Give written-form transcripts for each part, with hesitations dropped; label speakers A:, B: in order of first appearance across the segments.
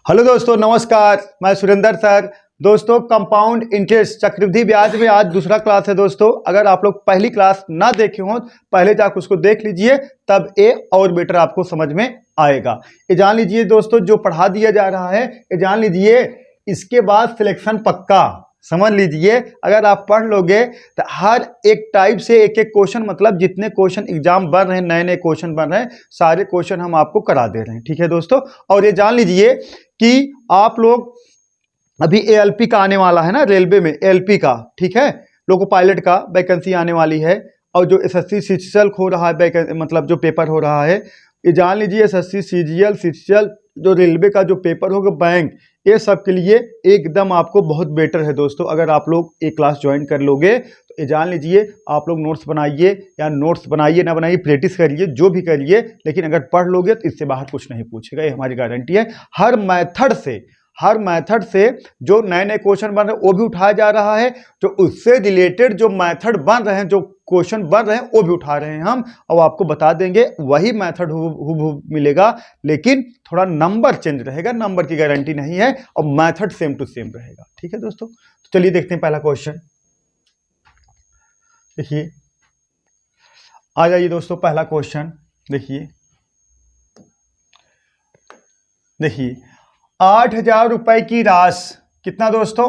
A: Hello दोस्तों, नमस्कार। मैं सुरेंद्र सर। दोस्तों, कंपाउंड इंटरेस्ट चक्रवृद्धि ब्याज में आज दूसरा क्लास है। दोस्तों, अगर आप लोग पहली क्लास ना देखे हो पहले जाकर उसको देख लीजिए, तब ये और बेटर आपको समझ में आएगा। ये जान लीजिए दोस्तों, जो पढ़ा दिया जा रहा है ये जान लीजिए, इसके बाद सिलेक्शन पक्का। समझ लीजिए, अगर आप पढ़ लोगे तो हर एक टाइप से एक एक क्वेश्चन, मतलब जितने क्वेश्चन एग्जाम बन रहे हैं, नए नए क्वेश्चन बन रहे हैं, सारे क्वेश्चन हम आपको करा दे रहे हैं। ठीक है दोस्तों, और ये जान लीजिए कि आप लोग अभी एएलपी का आने वाला है ना, रेलवे में एएलपी का, ठीक है, लोको पायलट का वैकेंसी आने वाली है। और जो एसएससी सीजीएल हो रहा है, मतलब जो पेपर हो रहा है, ये जान लीजिए एसएससी सीजीएल जो रेलवे का जो पेपर होगा, बैंक, ये सब के लिए एकदम आपको बहुत बेटर है दोस्तों। अगर आप लोग एक क्लास ज्वाइन कर लोगे तो ये जान लीजिए, आप लोग नोट्स बनाइए या नोट्स बनाइए ना बनाइए, प्रैक्टिस करिए, जो भी करिए, लेकिन अगर पढ़ लोगे तो इससे बाहर कुछ नहीं पूछेगा, ये हमारी गारंटी है। हर मेथड से जो नए नए क्वेश्चन बन रहे हैं वो भी उठाया जा रहा है, जो उससे रिलेटेड जो मेथड बन रहे हैं, जो क्वेश्चन बन रहे हैं वो भी उठा रहे हैं हम, और आपको बता देंगे वही मेथड हूबहू मिलेगा, लेकिन थोड़ा नंबर चेंज रहेगा, नंबर की गारंटी नहीं है, और मेथड सेम टू सेम रहेगा। ठीक है दोस्तों, तो चलिए देखते हैं पहला क्वेश्चन। देखिए, आ जाइए दोस्तों, पहला क्वेश्चन देखिए। 8,000 रुपए की राशि, कितना दोस्तों?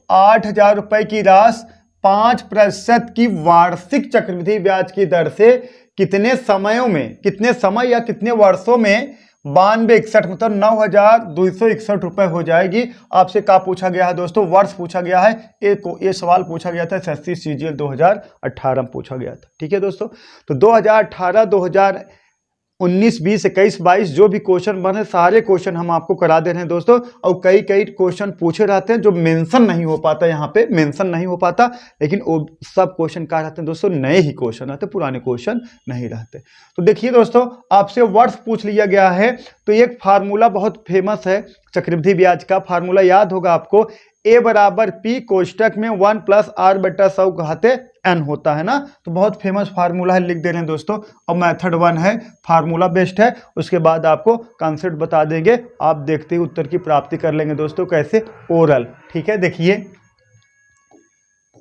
A: 8,000 रुपए की राशि 5% की वार्षिक चक्रवृद्धि ब्याज की दर से कितने समयों में, कितने समय या कितने वर्षों में 9261 मतलब 9,261 रुपए हो जाएगी। आपसे क्या पूछा गया है दोस्तों? वर्ष पूछा गया है। ये सवाल पूछा गया था एसएससी सीजीएल 2018 में पूछा गया था। ठीक है दोस्तों, तो 2018, 2019, 20, 21, 22 जो भी क्वेश्चन बने, सारे क्वेश्चन हम आपको करा दे रहे हैं दोस्तों। और कई क्वेश्चन पूछे रहते हैं जो मेंशन नहीं हो पाता, यहाँ पे मेंशन नहीं हो पाता, लेकिन वो सब क्वेश्चन क्या रहते हैं दोस्तों? नए ही क्वेश्चन रहते, पुराने क्वेश्चन नहीं रहते। तो देखिए दोस्तों, आपसे वर्ष पूछ लिया गया है, तो एक फार्मूला बहुत फेमस है चक्रवृद्धि ब्याज का। फार्मूला याद होगा आपको, ए बराबर पी कोष्टक में 1 + r/100 घाते n होता है ना। तो बहुत फेमस फार्मूला है, लिख दे रहे हैं दोस्तों। और मेथड 1 है, फार्मूला बेस्ड है। उसके बाद आपको कॉन्सेप्ट बता देंगे, आप देखते ही उत्तर की प्राप्ति कर लेंगे दोस्तों। कैसे? ओरल। ठीक है, देखिए,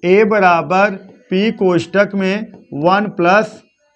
A: ए बराबर पी कोष्टक में 1 +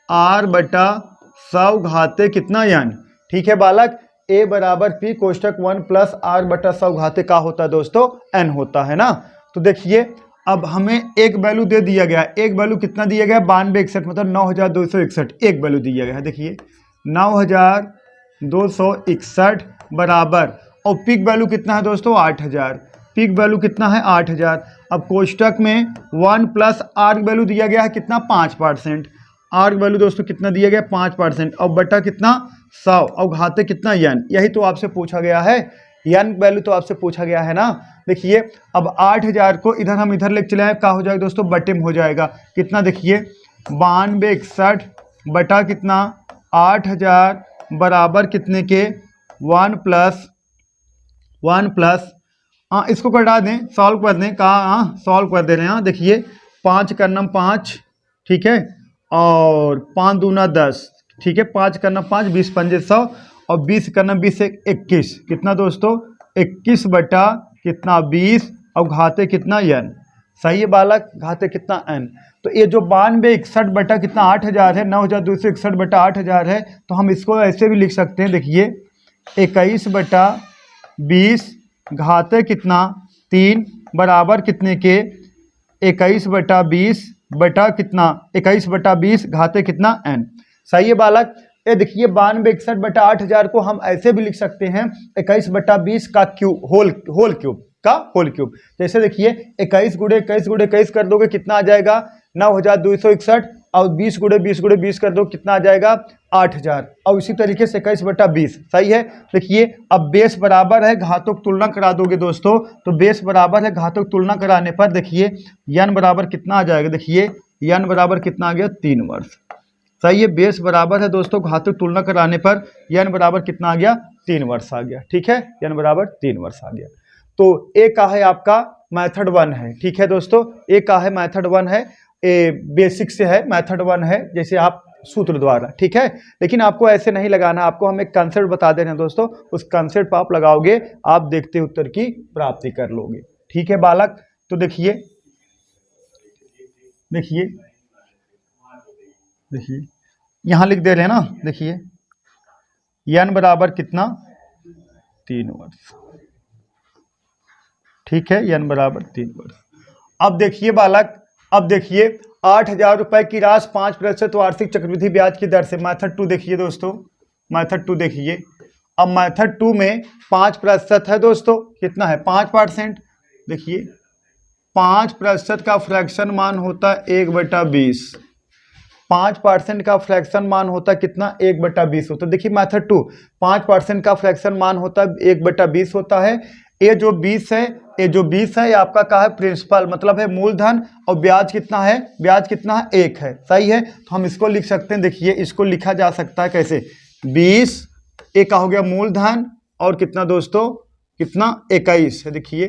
A: r/100 घाते कितना n। ठीक है बालक, ए बराबर पी कोष्टक 1 + r/100 घाते का होता है दोस्तों? n होता है ना। तो देखिए, अब हमें एक वैल्यू दे दिया गया। एक वैल्यू कितना दिया गया? 9261 मतलब 9,261 एक वैल्यू दिया गया है। देखिए, 9,261 बराबर, और पीक वैल्यू कितना है दोस्तों? 8,000। पीक वैल्यू कितना है? 8,000। अब कोष्टक में 1 + r वैल्यू दिया गया है कितना? 5%। आर वैल्यू दोस्तों कितना दिया गया? 5%। और बटा कितना? 100। और घाते कितना? n। यही तो आपसे पूछा गया है, n वैल्यू तो आपसे पूछा गया है ना। देखिए, अब 8,000 को इधर हम इधर लेके चले आए, क्या हो जाएगा दोस्तों? बटे में हो जाएगा कितना? देखिए, 9261 बटा कितना? 8,000 बराबर कितने के? 1 + इसको कटा दें, सॉल्व कर दें। कहाँ? सॉल्व कर दे रहे हैं। देखिए, 5 का नम 5, ठीक है, और 5 दूना 10, ठीक है, 5 का नम 5, 20 पंजे 100, और 20 का नम 20 21, कितना दोस्तों? 21 बटा कितना? 20, और घाते कितना? n। सही है बालक, घाते कितना? n। तो ये जो 9261 बटा कितना? 8,000 है, 9,261 बटा 8,000 है, तो हम इसको ऐसे भी लिख सकते हैं। देखिए, 21 बटा 20 घाते कितना? 3 बराबर कितने के? 21 बटा 20 बटा कितना? 21 बटा 20 घाते कितना? n। सही है बालक। ये देखिए, 9261 बटा 8,000 को हम ऐसे भी लिख सकते हैं, 21 बटा 20 का क्यूब, होल क्यूब। जैसे देखिए, 21 गुणे 21 गुणे 21 कर दोगे कितना आ जाएगा? 9,261, और 20 गुणे 20 गुणे 20 कर दो कितना आ जाएगा? 8,000। और इसी तरीके से 21 बटा 20। सही है। देखिए, अब बेस बराबर है, घातों की तुलना करा दोगे दोस्तों, तो बेस बराबर है, घातों की तुलना कराने पर देखिए n बराबर कितना आ जाएगा? देखिए, n बराबर कितना आ गया? 3 वर्ष। सही है, बेस बराबर है दोस्तों, घातों की तुलना कराने पर n बराबर कितना आ गया? 3 वर्ष आ गया। ठीक है, n बराबर 3 वर्ष आ गया। तो एक का है आपका मेथड 1 है। ठीक है दोस्तों, एक का है मेथड 1 है, बेसिक से है, मेथड 1 है। जैसे आप सूत्र द्वारा, ठीक है। लेकिन आपको ऐसे नहीं लगाना, आपको हम एक कंसेप्ट बता दे रहे हैं दोस्तों, उस कंसेप्ट पर आप लगाओगे, आप देखते उत्तर की प्राप्ति कर लोगे, ठीक है बालक। तो देखिए देखिए देखिए यहां लिख दे रहे हैं ना, देखिए n बराबर कितना 3 वर्ष, ठीक है, n बराबर 3 वर्ष। अब देखिए बालक, अब देखिए 8,000 रुपए की राशि 5% वार्षिक चक्रवृद्धि ब्याज की दर से, मेथड 2 देखिए दोस्तों, मेथड 2 देखिए। अब मेथड 2 में 5% है दोस्तों, कितना है 5%। देखिए 5% का फ्रैक्शन मान होता है 1/20, 5% का फ्रैक्शन मान होता है कितना 1/20 होता है। देखिए मेथड 2 5% का फ्रैक्शन मान होता है 1/20 होता है। ये जो 20 है, ये जो 20 है ये आपका क्या है प्रिंसिपल, मतलब है मूलधन, और ब्याज कितना है, ब्याज कितना है 1 है, सही है। तो हम इसको लिख सकते हैं, देखिए इसको लिखा जा सकता है कैसे, 20 एक का हो गया मूलधन और कितना दोस्तों, कितना 21 है, देखिए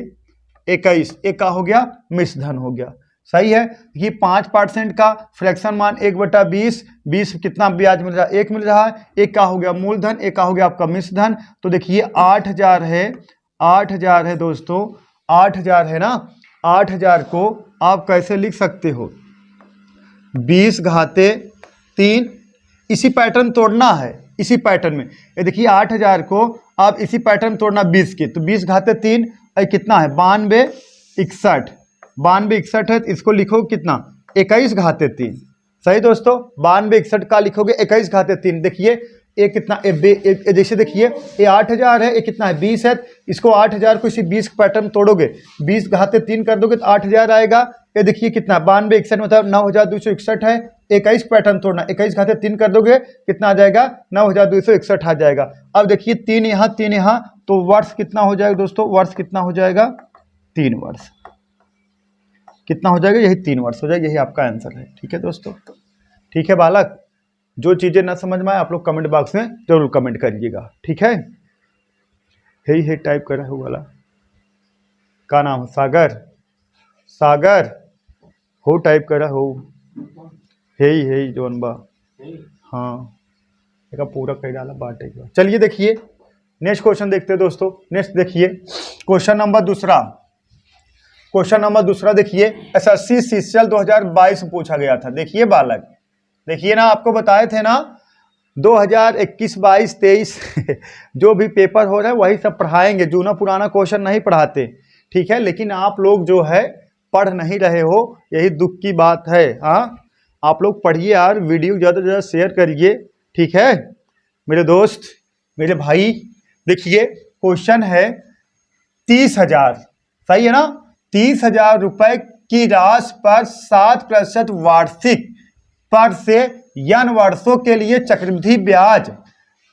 A: 21 एक का हो गया मिश्रधन हो गया, सही है। ये 5% का फ्रैक्शन मान 1/20, 20 कितना ब्याज मिल रहा है 1 मिल रहा है, एक का हो गया मूलधन, एक का हो गया आपका मिश्रधन। तो देखिए 8,000 है, 8,000 है दोस्तों, 8,000 है ना, 8,000 को आप कैसे लिख सकते हो 20 घाते 3, इसी पैटर्न तोड़ना है, इसी पैटर्न में। ये देखिए 8,000 को आप इसी पैटर्न तोड़ना 20 के, तो 20 घाते 3 कितना है 92 61, 92 61 है, तो इसको लिखो कितना 21 घाते 3, सही दोस्तों। 92 61 का लिखोगे 21 घाते 3। देखिए ये कितना जैसे देखिए ये 8,000 है, ये कितना है 20 है, इसको 8,000 को इसी 20 पैटर्न तोड़ोगे 20 घाते 3 कर दोगे तो 8,000 आएगा। ये देखिए कितना 92 61 मतलब 9,261 है, 21 पैटर्न तोड़ना, 21 घाते 3 कर दोगे कितना आ जाएगा 9,261 आ जाएगा। अब देखिए 3 यहाँ 3 यहाँ, तो वर्ष कितना हो जाएगा दोस्तों, वर्ष कितना हो जाएगा 3 वर्ष, कितना हो जाएगा, यही 3 वर्ष हो जाएगा, यही आपका आंसर है, ठीक है दोस्तों। ठीक है बालक, जो चीज़ें ना समझ में आए आप लोग कमेंट बॉक्स में जरूर कमेंट करिएगा, ठीक है। यही है टाइप कर रहा है वाला, का नाम सागर, सागर हो टाइप कर रहा हो, है जोन बा, हाँ एक पूरा कह डाला बांटेगा। चलिए देखिए नेक्स्ट क्वेश्चन देखते हैं दोस्तों। नेक्स्ट देखिए क्वेश्चन नंबर दूसरा, क्वेश्चन नंबर दूसरा देखिए एसएससी सीसीएल 2022 पूछा गया था। देखिए बालक, देखिए ना आपको बताए थे ना 2021 22 23 जो भी पेपर हो रहा है वही सब पढ़ाएंगे, जूना पुराना क्वेश्चन नहीं पढ़ाते, ठीक है। लेकिन आप लोग जो है पढ़ नहीं रहे हो, यही दुख की बात है। हाँ आप लोग पढ़िए यार, वीडियो ज़्यादा से ज़्यादा शेयर करिए, ठीक है मेरे दोस्त मेरे भाई। देखिए क्वेश्चन है 30,000, सही है ना, 30,000 रुपए की राशि पर 7% वार्षिक पर से n वर्षों के लिए चक्रवृद्धि ब्याज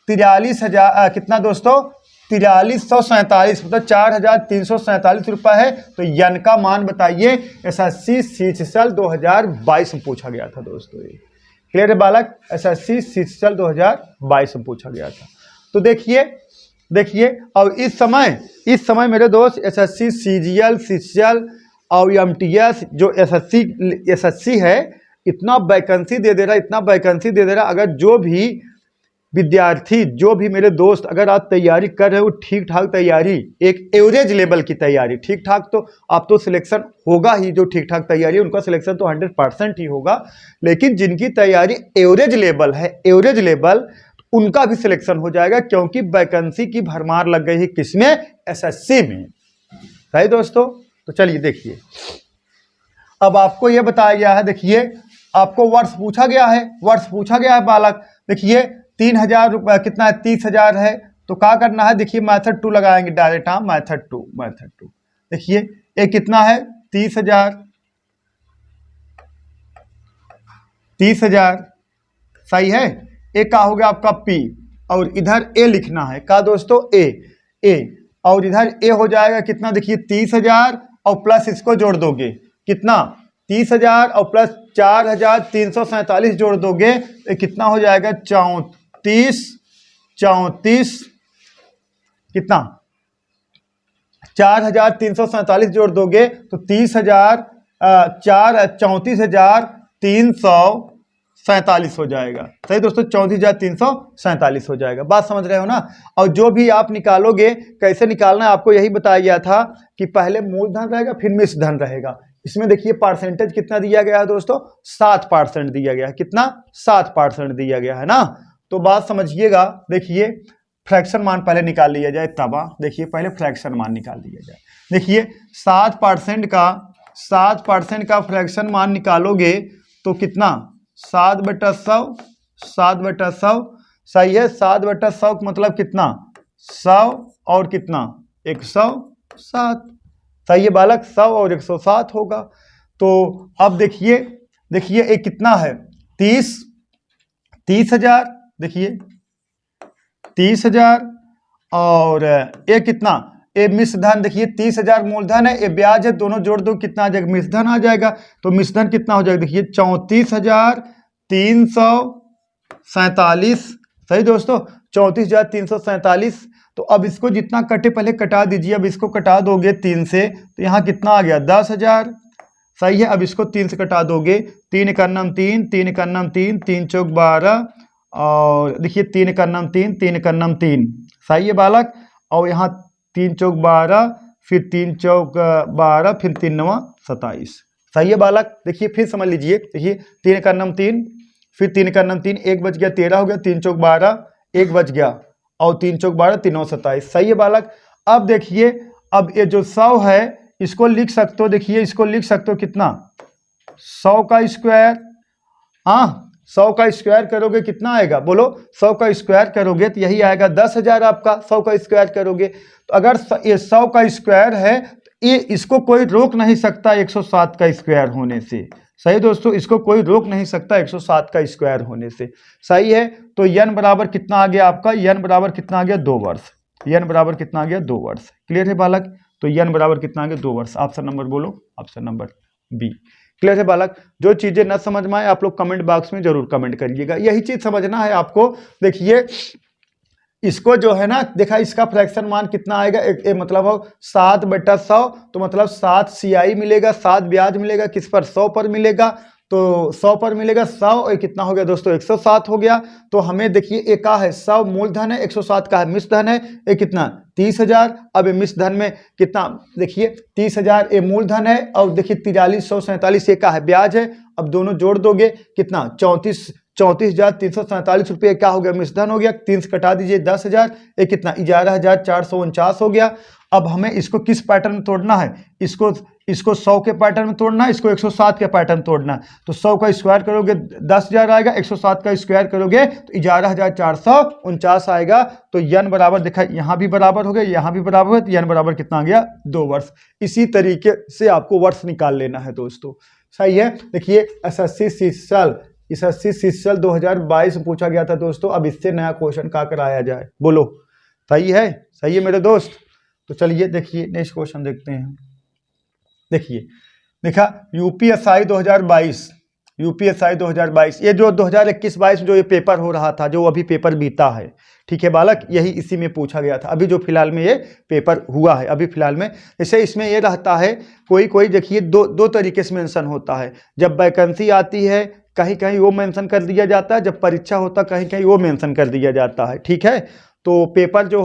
A: 43,000 कितना दोस्तों 4347 मतलब 4,347 रुपए है। तो n का मान बताइए, एसएससी सीजीएल 2022 में पूछा गया था दोस्तों। ये क्लियर है बालक, एसएससी सीजीएल 2022 में पूछा गया था। तो देखिए और इस समय मेरे दोस्त एसएससी सीजीएल और एमटीएस जो एसएससी है इतना वैकेंसी दे दे रहा, इतना वैकेंसी दे दे रहा। अगर जो भी विद्यार्थी, जो भी मेरे दोस्त, अगर आप तैयारी कर रहे हो ठीक ठाक तैयारी, एक एवरेज लेवल की तैयारी, ठीक ठाक तो आप तो सिलेक्शन होगा ही, जो ठीक ठाक तैयारी है उनका सिलेक्शन तो 100% ही होगा। लेकिन जिनकी तैयारी एवरेज लेवल है, एवरेज लेवल, उनका भी सिलेक्शन हो जाएगा, क्योंकि वैकेंसी की भरमार लग गई है किसमें, एसएससी में, सही दोस्तों। तो चलिए देखिए, अब आपको यह बताया गया है, देखिए आपको वर्ष पूछा गया है, वर्ष पूछा गया है बालक। देखिए 3,000 रुपये कितना है 30,000 है, तो क्या करना है, देखिए मेथड 2 लगाएंगे डायरेक्ट, हाँ मेथड 2। देखिए ये कितना है 30,000 सही है। एक का हो गया आपका P और इधर A लिखना है, का दोस्तों A और इधर A हो जाएगा कितना, देखिए 30,000 और प्लस इसको जोड़ दोगे कितना 30,000 और प्लस 4,347 जोड़ दोगे तो कितना हो जाएगा 34 कितना 4,347 जोड़ दोगे तो 34,347 47 हो जाएगा। सही दोस्तों, 34,347 हो जाएगा। बात समझ रहे हो ना। और जो भी आप निकालोगे, कैसे निकालना है आपको यही बताया गया था कि पहले मूलधन रहेगा फिर मिश्र धन रहेगा। इसमें देखिए परसेंटेज कितना दिया गया है दोस्तों, 7% दिया गया है। कितना, 7% दिया गया है ना। तो बात समझिएगा। देखिए फ्रैक्शन मान पहले निकाल लिया जाए तब। देखिए पहले फ्रैक्शन मान निकाल लिया जाए। देखिए 7% का फ्रैक्शन मान निकालोगे तो कितना, 7/100, 7/100 सही है। 7/100 मतलब कितना, 100 और कितना 107 सही है बालक, 100 और 107 होगा। तो अब देखिए ये कितना है, 30,000। देखिए 30,000 और ये कितना, ये मिश्र धन। देखिए 30,000 मूलधन है, ये ब्याज है, दोनों जोड़ दो कितना आ जाएगा, मिश्र धन आ जाएगा। तो मिश्र धन कितना हो जाएगा, देखिए 34,347। सही दोस्तों, 34,347। तो अब इसको जितना कटे पहले कटा दीजिए। अब इसको कटा दोगे 3 से तो यहाँ कितना आ गया, 10,000। सही है। अब इसको 3 से कटा दोगे, 3 एकन्नम 3, 3 एकन्नम 3, 3 चौक 12 और देखिए 3 एकन्नम 3, 3 एकन्नम 3। सही है बालक। और यहाँ 3 चौक 12, फिर 3 चौक 12, फिर 3 नवा 27। सही है बालक। देखिए फिर समझ लीजिए। देखिए 3 एकन्नम 3, फिर 3 एकन्नम 3, 1 बच गया 13 हो गया, 3 चौक 12, 1 बच गया और 3 चौक 12, 3 नौ 27। सही है बालक। अब देखिए, अब ये जो 100 है इसको लिख सकते हो। देखिए इसको लिख सकते हो कितना, 100 का स्क्वायर। हाँ 100 का स्क्वायर करोगे कितना आएगा, बोलो। 100 का स्क्वायर करोगे तो यही आएगा 10,000 आपका। 100 का स्क्वायर करोगे तो अगर ये 100 का स्क्वायर है तो ये इसको कोई रोक नहीं सकता 107 का स्क्वायर होने से। सही दोस्तों, इसको कोई रोक नहीं सकता 107 का स्क्वायर होने से। सही है। तो n बराबर कितना आ गया आपका, n बराबर कितना आ गया, 2 वर्ष। n बराबर कितना आ गया, 2 वर्ष। क्लियर है बालक। तो n बराबर कितना आ गया, 2 वर्ष। ऑप्शन नंबर बोलो, ऑप्शन नंबर बी। क्लियर है बालक। जो चीजें न समझ में आए आप लोग कमेंट बॉक्स में जरूर कमेंट करिएगा, यही चीज समझना है आपको। देखिए इसको जो है ना, देखा इसका फ्रैक्शन मान कितना आएगा, मतलब 7/100। तो मतलब 7 CI मिलेगा, 7 ब्याज मिलेगा, किस पर, 100 पर मिलेगा। तो 100 पर मिलेगा 100 और कितना हो गया दोस्तों, 107 हो गया। तो हमें देखिए एक का है 100 मूलधन है, 107 का है मिश्र धन है। ये कितना, 30,000। अब ये मिश्र धन में कितना, देखिए 30,000 ये मूलधन है और देखिए 43,147 ये का है ब्याज है। अब दोनों जोड़ दोगे कितना, 34,347 रुपये क्या हो गया, मिश्र धन हो गया। 3 से कटा दीजिए 10,000, ये कितना, 11,449 हो गया। अब हमें इसको किस पैटर्न में तोड़ना है, इसको 100 के पैटर्न में तोड़ना है, इसको 107 के पैटर्न तोड़ना है। तो 100 का स्क्वायर करोगे 10,000 आएगा, 107 का स्क्वायर करोगे तो 11,449 आएगा। तो n बराबर, देखा यहाँ भी बराबर हो गया, यहाँ भी बराबर है, तो n बराबर कितना आ गया, 2 वर्ष। इसी तरीके से आपको वर्ष निकाल लेना है दोस्तों। सही है। देखिए SSC सीसल 2022 में पूछा गया था दोस्तों। अब इससे नया क्वेश्चन का कराया जाए, बोलो। सही है, सही है मेरे दोस्त। तो चलिए देखिए नेक्स्ट क्वेश्चन देखते हैं। देखिए देखा यूपीएसआई 2022, ये जो 2021-22 जो ये पेपर हो रहा था, जो अभी पेपर बीता है, ठीक है बालक, यही इसी में पूछा गया था। अभी जो फिलहाल में ये पेपर हुआ है अभी फिलहाल में, जैसे इसमें ये रहता है, कोई देखिए दो तरीके से मेंशन होता है। जब वैकेंसी आती है कहीं कहीं वो मेंशन कर दिया जाता है, जब परीक्षा होता है कहीं कहीं वो मेंशन कर दिया जाता है। ठीक है। तो पेपर जो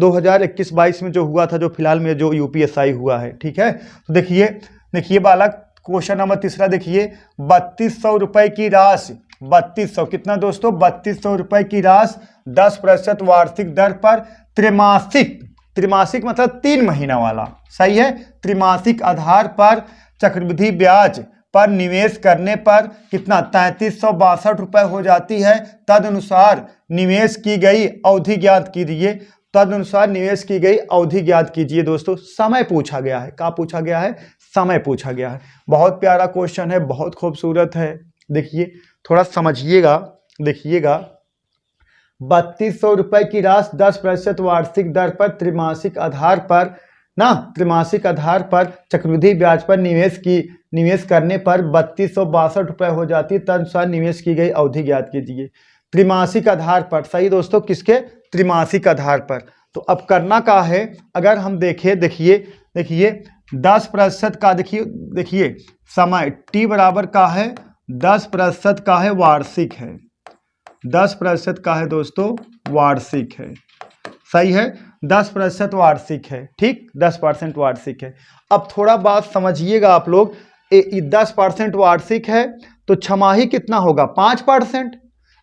A: 2021-22 में जो हुआ था, जो फिलहाल में जो यूपीएसआई हुआ है, ठीक है। तो देखिए बालक, क्वेश्चन नंबर 3 देखिए, 3200 रुपए की राशि, 3200 कितना दोस्तों, 3200 रुपए की राशि 10% वार्षिक दर पर त्रिमासिक मतलब 3 महीना वाला, सही है, त्रिमासिक आधार पर चक्रवृद्धि ब्याज पर निवेश करने पर कितना 3362 रुपए हो जाती है। तदनुसार निवेश की गई अवधि ज्ञात कीजिए। तदनुसार निवेश की गई अवधि ज्ञात कीजिए दोस्तों। समय पूछा गया है, क्या पूछा गया है, समय पूछा गया है। बहुत प्यारा क्वेश्चन है, बहुत खूबसूरत है। देखिए थोड़ा समझिएगा, देखिएगा 3200 रुपए की राशि 10% वार्षिक दर पर त्रिमासिक आधार पर त्रिमासिक आधार पर चक्रवृद्धि ब्याज पर निवेश करने पर 3262 रुपए हो जाती है। तदनुसार निवेश की गई अवधि ज्ञात कीजिए। त्रिमासिक आधार पर, सही दोस्तों, किसके, त्रिमासिक आधार पर। तो अब करना क्या है, अगर हम देखिए 10% का देखिए समय t बराबर का है 10% का है वार्षिक है, 10% का है दोस्तों वार्षिक है, सही है, 10% वार्षिक है, ठीक, 10% वार्षिक है। अब थोड़ा बात समझिएगा आप लोग, 10% वार्षिक है तो छमाही कितना होगा 5%।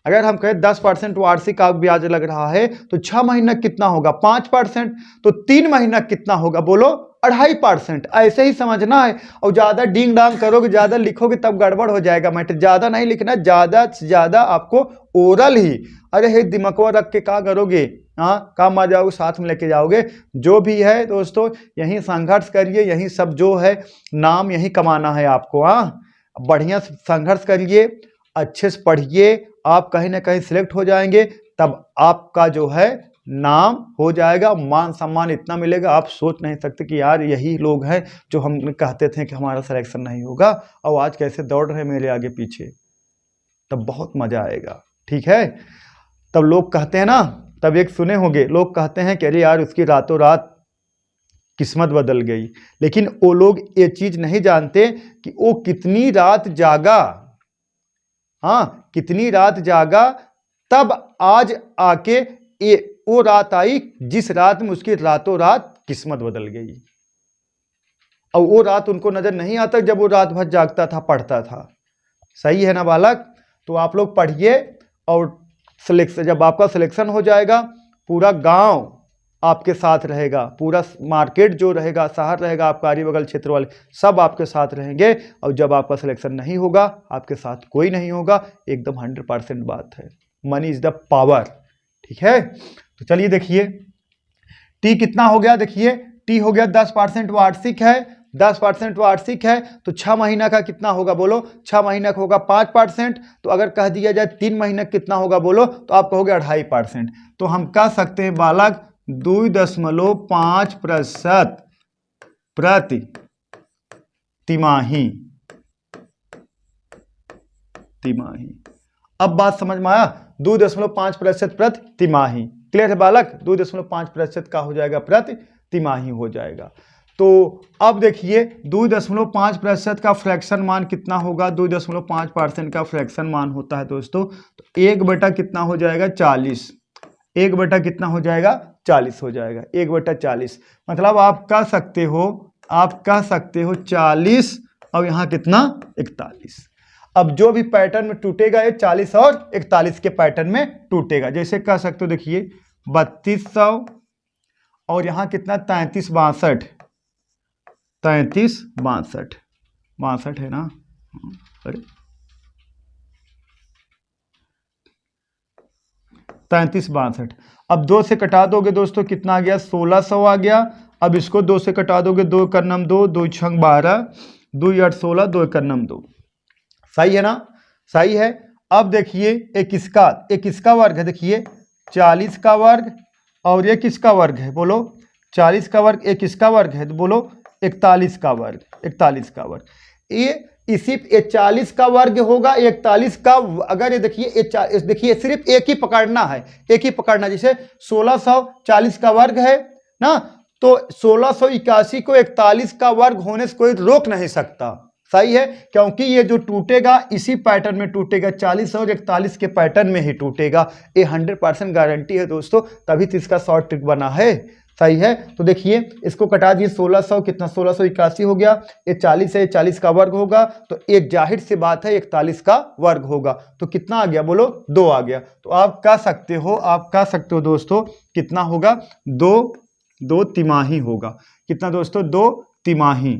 A: अगर हम कहें 10% वार्षिक का ब्याज लग रहा है तो 6 महीना कितना होगा 5%, तो 3 महीना कितना होगा बोलो 2.5%। ऐसे ही समझना है, और ज्यादा डींग डांग करोगे, ज्यादा लिखोगे तब गड़बड़ हो जाएगा मैटर। ज्यादा नहीं लिखना, ज्यादा से ज्यादा आपको ओरल ही, अरे हे दिमाग रख के क्या करोगे, हाँ काम आ जाओगे, साथ में लेके जाओगे। जो भी है दोस्तों यहीं संघर्ष करिए, यहीं सब जो है नाम यहीं कमाना है आपको। हाँ बढ़िया से संघर्ष करिए, अच्छे से पढ़िए, आप कहीं ना कहीं सिलेक्ट हो जाएंगे, तब आपका जो है नाम हो जाएगा, मान सम्मान इतना मिलेगा आप सोच नहीं सकते कि यार यही लोग हैं जो हम कहते थे कि हमारा सिलेक्शन नहीं होगा, और आज कैसे दौड़ रहे मेरे आगे पीछे। तब बहुत मजा आएगा, ठीक है। तब लोग कहते हैं ना, तब एक सुने होंगे, लोग कहते हैं कि अरे यार उसकी रातों रात किस्मत बदल गई, लेकिन वो लोग ये चीज नहीं जानते कि वो कितनी रात जागा, हाँ कितनी रात जागा, तब आज आके ये वो रात आई जिस रात में उसकी रातों रात किस्मत बदल गई। और वो रात उनको नजर नहीं आता जब वो रात भर जागता था, पढ़ता था। सही है ना बालक। तो आप लोग पढ़िए, और सिलेक्शन, जब आपका सिलेक्शन हो जाएगा पूरा गांव आपके साथ रहेगा, पूरा मार्केट जो रहेगा, शहर रहेगा, आपका आरी बगल क्षेत्र वाले सब आपके साथ रहेंगे। और जब आपका सिलेक्शन नहीं होगा आपके साथ कोई नहीं होगा, एकदम 100% बात है। मनी इज द पावर, ठीक है। तो चलिए देखिए टी कितना हो गया, देखिए टी हो गया 10% वार्षिक है, 10% वार्षिक है तो 6 महीना का कितना होगा बोलो, 6 महीना का होगा 5%। तो अगर कह दिया जाए 3 महीना कितना होगा बोलो, तो आप कहोगे 2.5%। तो हम कह सकते हैं बालक 2.5% प्रति तिमाही। अब बात समझ में आया, 2.5% प्रति तिमाही, क्लियर है बालक। 2.5% का हो जाएगा प्रति तिमाही हो जाएगा। तो अब देखिए 2.5% का फ्रैक्शन मान कितना होगा, 2.5% का फ्रैक्शन मान होता है दोस्तों, तो 1 कितना हो जाएगा 40, 1 कितना हो जाएगा 40 हो जाएगा, 1/40। मतलब आप कह सकते हो 40 और यहाँ कितना 41। अब जो भी पैटर्न में टूटेगा ये 40 और 41 के पैटर्न में टूटेगा। जैसे कह सकते हो देखिए 3200 और यहाँ कितना 3362, 6362 है ना, अरे 3362। अब 2 से कटा दोगे दोस्तों कितना आ गया 1600 आ गया। अब इसको 2 से कटा दोगे, 2 का नम 2, 2 छंग 12, 2 8 16, 2 का नम 2। सही है ना, सही है। अब देखिए एक इसका वर्ग है, देखिए 40 का वर्ग और ये किसका वर्ग है बोलो, 40 का वर्ग, एक इसका वर्ग है तो बोलो 41 का वर्ग, 41 का वर्ग। इसी 40 का वर्ग होगा 41 का। अगर ये देखिए देखिए सिर्फ एक ही पकड़ना है, एक ही पकड़ना। जैसे 1640 का वर्ग है ना, तो 1681 को 41 का वर्ग होने से कोई रोक नहीं सकता। सही है, क्योंकि ये जो टूटेगा इसी पैटर्न में टूटेगा, 40 और 41 के पैटर्न में ही टूटेगा। ये 100% गारंटी है दोस्तों, तभी तो इसका शॉर्ट ट्रिक बना है। सही है, तो देखिए इसको कटा दिए 1600, कितना 1681 हो गया, ये 40 है, 40 का वर्ग होगा, तो एक जाहिर सी बात है 41 का वर्ग होगा। तो कितना आ गया बोलो 2 आ गया। तो आप कह सकते हो दोस्तों कितना होगा, 2 तिमाही होगा। कितना दोस्तों 2 तिमाही,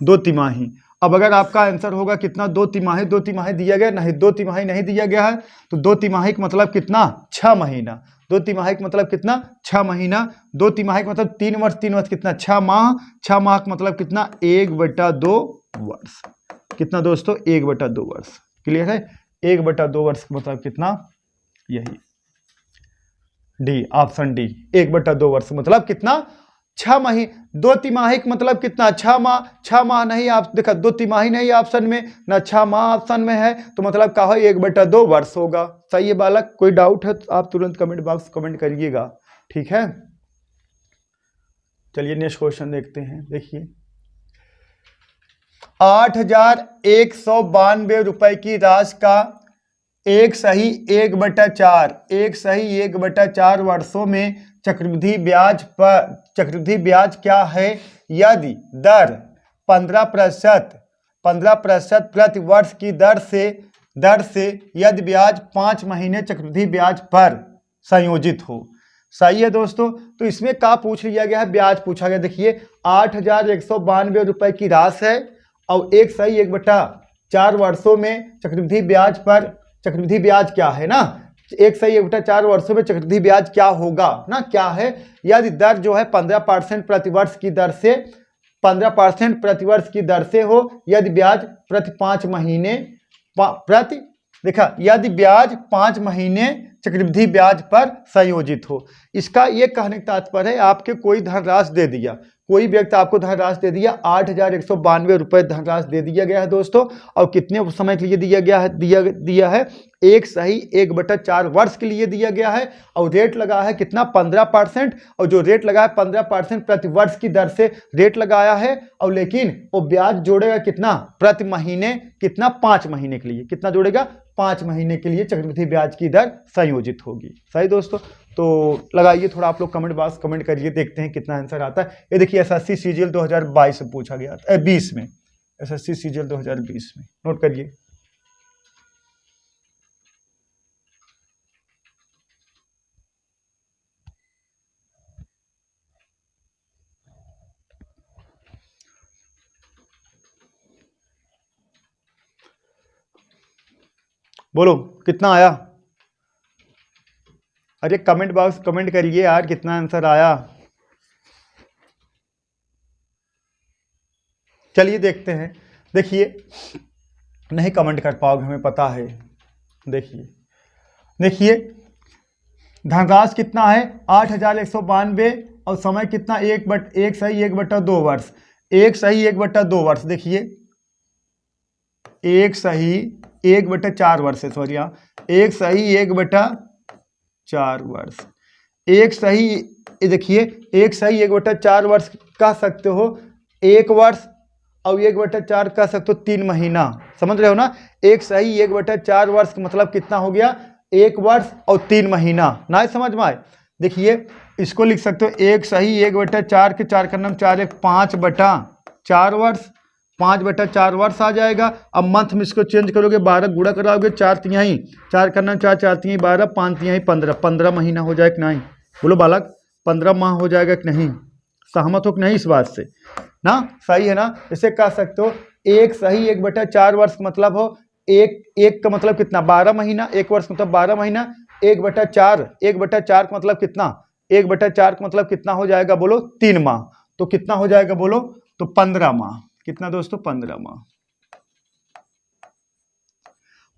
A: 2 तिमाही। अब अगर आपका आंसर होगा कितना 2 तिमाही, 2 तिमाही दिया गया नहीं, 2 तिमाही नहीं दिया गया है, तो 2 तिमाही का मतलब कितना 6 महीना, 2 तिमाही का मतलब कितना 6 महीना, 2 तिमाही का मतलब 3 वर्ष, 3 वर्ष कितना 6 माह, 6 माह का मतलब कितना 1/2 वर्ष। कितना दोस्तों 1/2 वर्ष, क्लियर है। 1/2 वर्ष का मतलब कितना, यही डी, ऑप्शन डी, 1/2 वर्ष मतलब कितना 6 महीने। 2 तिमाही का मतलब कितना 6 माह, 6 माह नहीं, आप देखा 2 तिमाही नहीं ऑप्शन में ना, 6 माह ऑप्शन में है, तो मतलब कहा 1/2 वर्ष होगा। सही है बालक, कोई डाउट है तो आप तुरंत कमेंट बॉक्स कमेंट करिएगा, ठीक है। चलिए नेक्स्ट क्वेश्चन देखते हैं। देखिए 8,192 रुपए की राशि का 1/1/4 वर्षों में चक्रवृद्धि ब्याज क्या है? यदि दर 15% प्रति वर्ष की दर से यदि ब्याज 5 महीने चक्रवृद्धि ब्याज पर संयोजित हो। सही है दोस्तों। तो इसमें क्या पूछ लिया गया है? ब्याज पूछा गया। देखिए 8,192 रुपए की राशि है और 1/1/4 वर्षों में चक्रवृद्धि ब्याज क्या है ना, 1/1/4 वर्षों में चक्रवृद्धि ब्याज क्या होगा ना, क्या है? यदि दर जो है 15% प्रतिवर्ष की दर से 15% प्रतिवर्ष की दर से हो, यदि ब्याज प्रति 5 महीने यदि ब्याज 5 महीने चक्रवृद्धि ब्याज पर संयोजित हो। इसका ये कहने का तात्पर्य है आपके कोई धनराशि दे दिया, कोई व्यक्ति आपको धनराशि दे दिया, 8,192 रुपए धनराशि दे दिया गया है दोस्तों, और कितने समय के लिए दिया है 1/1/4 वर्ष के लिए दिया गया है, और रेट लगा है कितना? 15%, और जो रेट लगा है 15% प्रति वर्ष की दर से रेट लगाया है, और लेकिन वो ब्याज जोड़ेगा कितना? प्रति महीने कितना? 5 महीने के लिए कितना जोड़ेगा? 5 महीने के लिए चक्रवृद्धि ब्याज की दर संयोजित होगी। सही दोस्तों। तो लगाइए थोड़ा आप लोग कमेंट बॉक्स कमेंट करिए, देखते हैं कितना आंसर आता है। ये देखिए एसएससी सीजीएल 2022 में पूछा गया था, 20 में, एसएससी सीजीएल 2020 में, नोट करिए। बोलो कितना आया? अरे कमेंट बॉक्स कमेंट करिए यार, कितना आंसर आया? चलिए देखते हैं। देखिए नहीं कमेंट कर पाओगे, हमें पता है। देखिए धनराशि कितना है? 8,192, और समय कितना? 1/1/2 वर्ष, 1/1/2 वर्ष। देखिए 1/1/4 वर्ष है, सॉरी, 1/1/4 वर्ष, देखिए 1/1/4 वर्ष कह सकते हो 1 वर्ष, और 1/4 कह सकते हो 3 महीना। समझ रहे हो ना? 1/1/4 वर्ष मतलब कितना हो गया? 1 वर्ष और 3 महीना। ना समझ में आए? देखिए इसको लिख सकते हो 1/1/4 के 4 का नाम 4 1 5/4 वर्ष, 5/4 वर्ष आ जाएगा। अब मंथ में इसको चेंज करोगे, 12 गुणा कराओगे, 4 तिहाई, 4 का नाम 4 4 तिहाई 12, 5 तिहाई 15, 15 महीना हो जाएगा कि नहीं? बोलो बालक, 15 माह हो जाएगा कि नहीं? सहमत हो कि नहीं इस बात से ना? सही है ना? इसे कह सकते हो 1/1/4 वर्ष मतलब हो एक का मतलब कितना? 12 महीना। 1 वर्ष मतलब 12 महीना। 1/4 का मतलब कितना? 1/4 का मतलब कितना हो जाएगा? बोलो 3 माह। तो कितना हो जाएगा? बोलो तो 15 माह। कितना दोस्तों? 15 माह।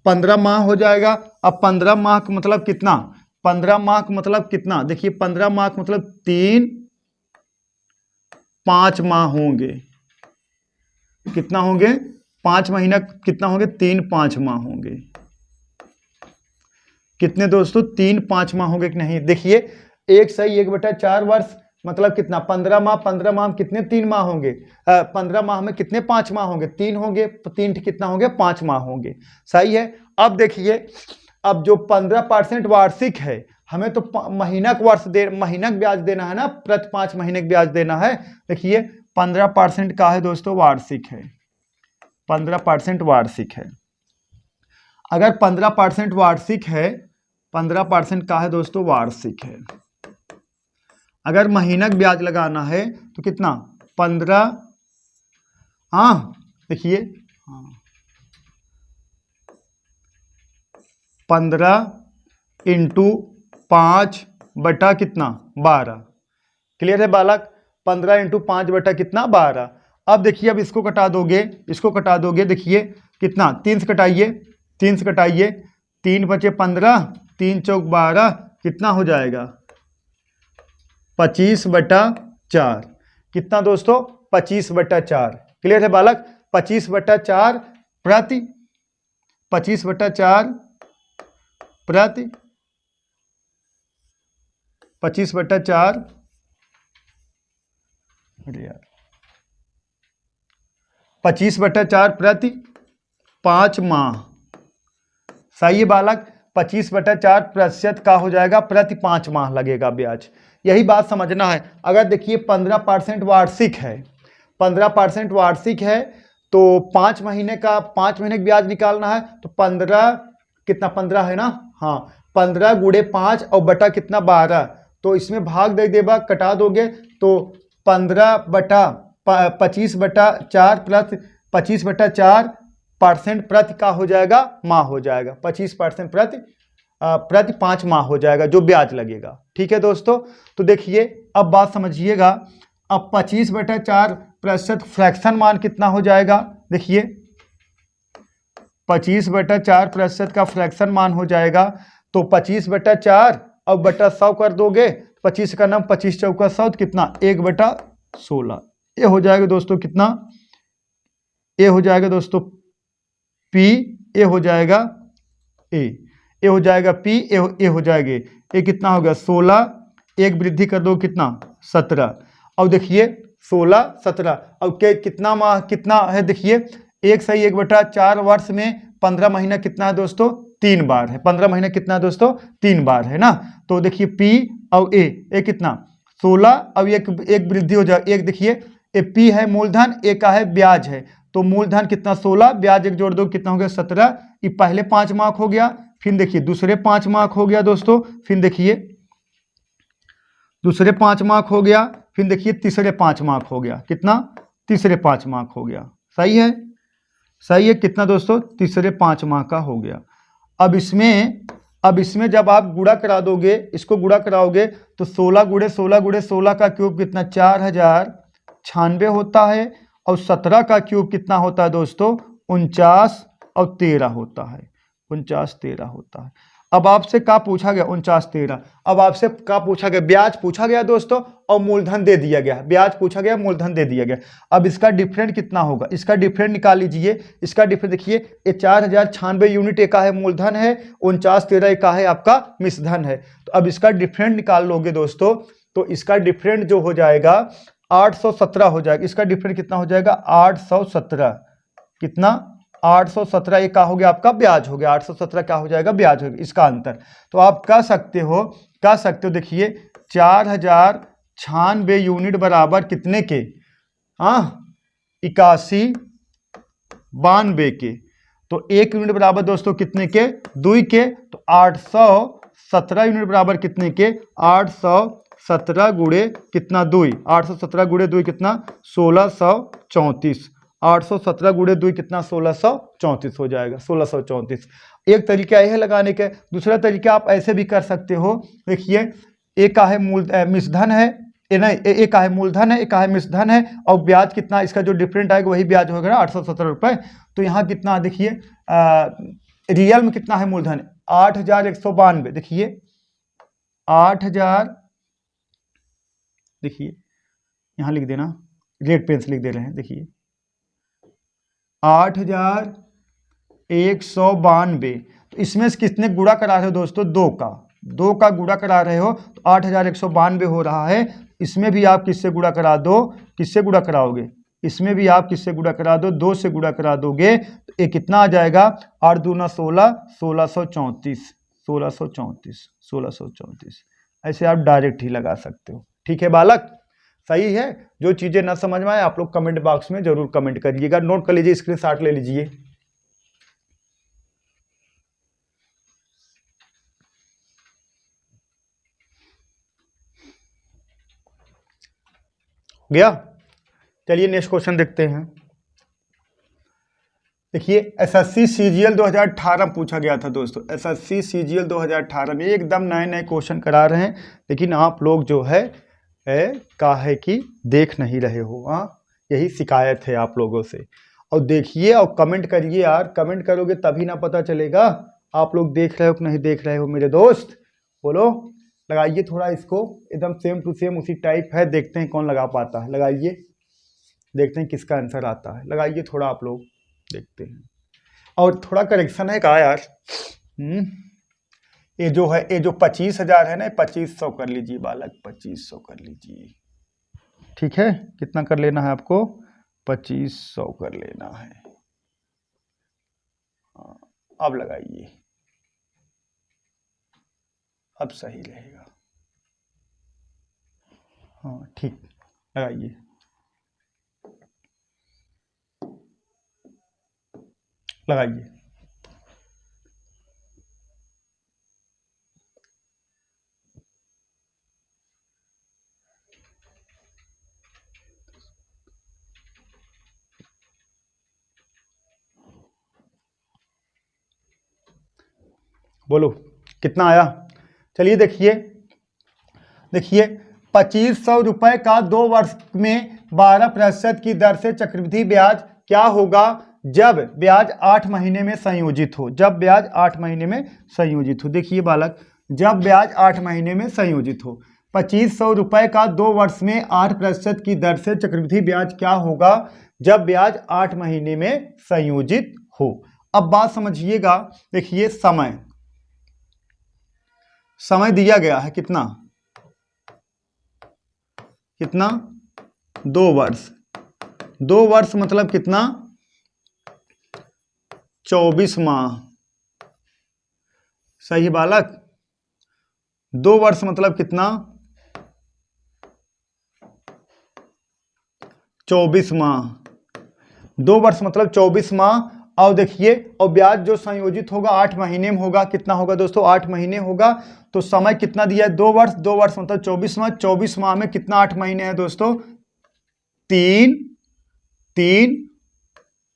A: 15 माह हो जाएगा। अब 15 माह का मतलब कितना? 15 माह का मतलब कितना? देखिए 15 माह का मतलब 3-5 माह होंगे। कितना होंगे? 5 महीना कितना होंगे? 3-5 माह होंगे। कितने दोस्तों? 3-5 माह होंगे कि नहीं? देखिए 1/1/4 वर्ष मतलब कितना? 15 माह। 15 माह में कितने? 3 माह होंगे। 15 माह में कितने? 5 माह होंगे। 3 होंगे, 3 कितना होंगे? 5 माह होंगे। सही है। अब देखिए, अब जो 15% वार्षिक है, हमें तो महीना का ब्याज देना है ना, प्रति 5 महीने का ब्याज देना है। देखिए 15% का है दोस्तों, वार्षिक है। 15% वार्षिक है। अगर 15% वार्षिक है, 15% का है दोस्तों, वार्षिक है। अगर महीना का ब्याज लगाना है तो कितना? 15, देखिए 15 × 5 बटा कितना? 12। क्लियर है बालक? 15 × 5 बटा कितना? 12। अब देखिए, अब इसको कटा दोगे, देखिए कितना? 3 से कटाइए, 3 बचे 15, 3 चौक 12, कितना हो जाएगा? 25/4। कितना दोस्तों? 25/4। क्लियर है बालक? 25/4 प्रति 25/4 प्रति 25/4, अरे यार 25/4 प्रति 5 माह। सही है बालक, 25/4% का हो जाएगा प्रति 5 माह लगेगा ब्याज। यही बात समझना है। अगर देखिए 15% वार्षिक है, 15% वार्षिक है तो 5 महीने का 5 महीने का ब्याज निकालना है तो 15 कितना 15 है ना, हाँ 15 गुणे 5 और बटा कितना 12, तो इसमें भाग दे देगा कटा दोगे तो 25/4 प्लस 25/4% प्रति का हो जाएगा माह हो जाएगा, 25% प्रति 5 माह हो जाएगा जो ब्याज लगेगा। ठीक है दोस्तों, तो देखिए अब बात समझिएगा। अब 25/4% फ्रैक्शन मान कितना हो जाएगा, देखिए 25/4% का फ्रैक्शन मान हो जाएगा तो 25/4 और बटा 100 कर दोगे, 25 का नाम 25 चौका 100 कितना 1/16। ये हो जाएगा दोस्तों कितना, ये हो जाएगा दोस्तों P, ये हो जाएगा A, ये हो जाएगा P, ये हो जाएगा ये कितना हो गया 16, एक वृद्धि कर दो कितना 17। अब देखिए 16 17 अब के कितना माह कितना है, देखिए 1 सही 1/4 वर्ष में 15 महीना कितना है दोस्तों 3 बार है, 15 महीना कितना है दोस्तों 3 बार है ना। तो देखिए P और A कितना 16, अब एक वृद्धि हो जाएगा, एक देखिए ये P है मूलधन, A का है ब्याज है, तो मूलधन कितना 16, ब्याज एक जोड़ दो कितना हो गया 17। ये पहले 5 मार्क हो गया, फिर देखिए दूसरे 5 मार्क हो गया दोस्तों, फिर देखिए दूसरे 5 मार्क हो गया, फिर देखिए तीसरे 5 मार्क हो गया, कितना तीसरे 5 मार्क हो गया। सही है, सही है कितना दोस्तों तीसरे 5 माह का हो गया। अब इसमें जब आप गुणा करा दोगे, इसको गुणा कराओगे तो 16 गुणे 16 गुणे 16 का क्यूब कितना 4096 होता है, और 17 का क्यूब कितना होता है दोस्तों 49 और 13 होता है, 49 13 होता है। अब आपसे क्या पूछा गया 49 13, अब आपसे क्या पूछा गया ब्याज पूछा गया दोस्तों और मूलधन दे दिया गया, ब्याज पूछा गया मूलधन दे दिया गया। अब इसका डिफरेंट कितना होगा, इसका डिफरेंट निकाल लीजिए। इसका डिफरेंट देखिए ये 4096 यूनिट एक का है मूलधन है, 49 13 एक का है आपका मिश्रधन है। तो अब इसका डिफरेंट निकाल लोगे दोस्तों तो इसका डिफरेंट जो हो जाएगा 817 हो जाएगा। इसका डिफरेंट कितना हो जाएगा 817, कितना 817 ये क्या हो गया आपका ब्याज हो गया, 817 क्या हो जाएगा ब्याज हो गया, इसका अंतर। तो आप कह सकते हो देखिए 4096 यूनिट बराबर कितने के 8192 के, तो 1 यूनिट बराबर दोस्तों कितने के 2 के, तो 817 यूनिट बराबर कितने के 817 गुणे कितना 2, 817 गुणे 2 कितना 1634, 817 गुणे 2 कितना 1634 हो जाएगा, 1634। एक तरीका यह है लगाने का। दूसरा तरीका आप ऐसे भी कर सकते हो, देखिए एक का है मिश्रधन है, एक का है मूलधन है, एक का है मिश्रधन है, और ब्याज कितना इसका जो डिफरेंट आएगा वही ब्याज होगा ना 817 रुपये। तो यहाँ कितना देखिए रियल में कितना है मूलधन 8192, देखिए 8000, देखिए यहाँ लिख देना, रेड पेन से लिख दे रहे हैं, देखिए 8192। तो इसमें से कितने गुणा करा रहे हो दोस्तों 2 का गुणा करा रहे हो तो 8192 हो रहा है। इसमें भी आप किससे गुणा करा दो, किससे गुणा कराओगे, इसमें भी आप किससे गुणा करा दो 2 से गुणा करा दोगे तो ये कितना आ जाएगा 8 दूना 16, 1634। ऐसे आप डायरेक्ट ही लगा सकते हो। ठीक है बालक, सही है। जो चीजें ना समझ में आए आप लोग कमेंट बॉक्स में जरूर कमेंट करिएगा, नोट कर लीजिए, स्क्रीनशॉट ले लीजिए। गया, चलिए नेक्स्ट क्वेश्चन देखते हैं। देखिए एसएससी सीजीएल 2018 पूछा गया था दोस्तों, एसएससी सीजीएल 2018 में एकदम नए क्वेश्चन करा रहे हैं, लेकिन आप लोग जो है का है कि देख नहीं रहे हो। यही शिकायत है आप लोगों से। और देखिए और कमेंट करिए यार, कमेंट करोगे तभी ना पता चलेगा आप लोग देख रहे हो कि नहीं देख रहे हो। मेरे दोस्त बोलो, लगाइए थोड़ा इसको, एकदम सेम टू सेम उसी टाइप है, देखते हैं कौन लगा पाता है। लगाइए, देखते हैं किसका आंसर आता है। लगाइए थोड़ा आप लोग, देखते हैं। और थोड़ा करेक्शन है कहा यार, ये जो है ये जो 25,000 है ना 2500 कर लीजिए बालक, 2500 कर लीजिए। ठीक है, कितना कर लेना है आपको 2500 कर लेना है। अब लगाइए, अब सही रहेगा। हाँ ठीक, लगाइए। लगाइए। बोलो कितना आया। चलिए देखिए, देखिए 2500 रुपए का 2 वर्ष में 12% की दर से चक्रवृद्धि ब्याज क्या होगा जब ब्याज 8 महीने में संयोजित हो। जब ब्याज 8 महीने में संयोजित हो। देखिए बालक, जब ब्याज 8 महीने में संयोजित हो, 2500 रुपए का 2 वर्ष में 8% की दर से चक्रवृद्धि ब्याज क्या होगा जब ब्याज 8 महीने में संयोजित हो। अब बात समझिएगा। देखिए समय, समय दिया गया है कितना, कितना 2 वर्ष। 2 वर्ष मतलब कितना 24 माह। सही बालक, 2 वर्ष मतलब कितना 24 माह। 2 वर्ष मतलब 24 माह। और देखिए, और ब्याज जो संयोजित होगा 8 महीने में होगा। कितना होगा दोस्तों, 8 महीने होगा। तो समय कितना दिया है 2 वर्ष। 2 वर्ष मतलब 24 माह। 24 माह में कितना 8 महीने है दोस्तों, 3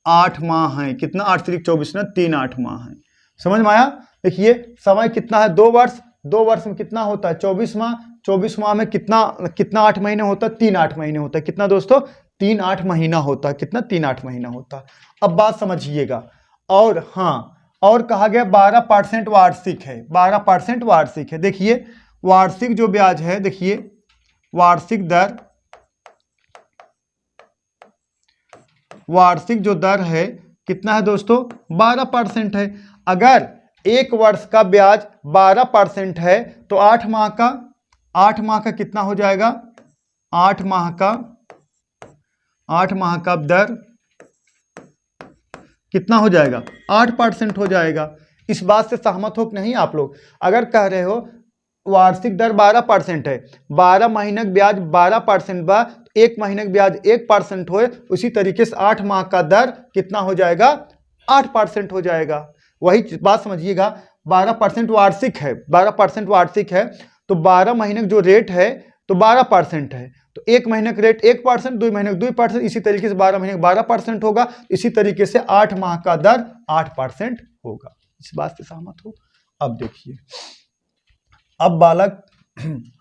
A: 8 माह है। कितना 8 से 24 ना, 3 8 माह है। समझ में आया। देखिए समय कितना है 2 वर्ष। 2 वर्ष में कितना होता है 24 माह। 24 माह में कितना 8 महीने होता है, 3 8 महीने होता है। कितना दोस्तों, 3 8 महीना होता है। कितना 3 8 महीना होता है। अब बात समझिएगा। और हाँ, और कहा गया 12% वार्षिक है। 12% वार्षिक है। देखिए वार्षिक जो ब्याज है, देखिए वार्षिक दर, वार्षिक जो दर है कितना है दोस्तों, 12% है। अगर 1 वर्ष का ब्याज 12% है तो 8 माह का कितना हो जाएगा, 8 माह का दर कितना हो जाएगा, 8% हो जाएगा। इस बात से सहमत हो कि नहीं आप लोग। अगर कह रहे हो वार्षिक दर 12% है, 12 महीने का ब्याज 12% बा, 1 महीने का ब्याज 1% हो, उसी तरीके से 8 माह का दर कितना हो जाएगा, 8% हो जाएगा। वही बात समझिएगा। 12% वार्षिक है, 12% वार्षिक है तो 12 महीने का जो रेट है तो 12% है। तो 1 महीने का रेट 1%, 2 महीने का 2%, इसी तरीके से 12 महीने का 12% होगा। इसी तरीके से 8 माह का दर 8% होगा। इस बात से सहमत हो। अब देखिए, अब बालक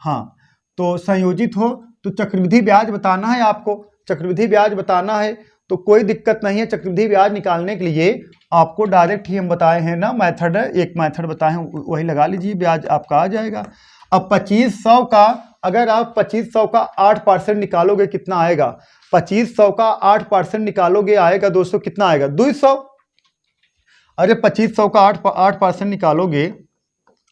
A: हाँ, तो संयोजित हो तो चक्रवृद्धि ब्याज बताना है आपको। चक्रवृद्धि ब्याज बताना है तो कोई दिक्कत नहीं है। चक्रवृद्धि ब्याज निकालने के लिए आपको डायरेक्ट ही हम बताए हैं ना, मेथड है, एक मेथड बताए हैं, वही लगा लीजिए, ब्याज आपका आ जाएगा। अब 2500 का, अगर आप 2500 का 8% निकालोगे कितना आएगा, 2500 का 8% निकालोगे आएगा दोस्तों कितना आएगा, 200। अरे 2500 का 8% निकालोगे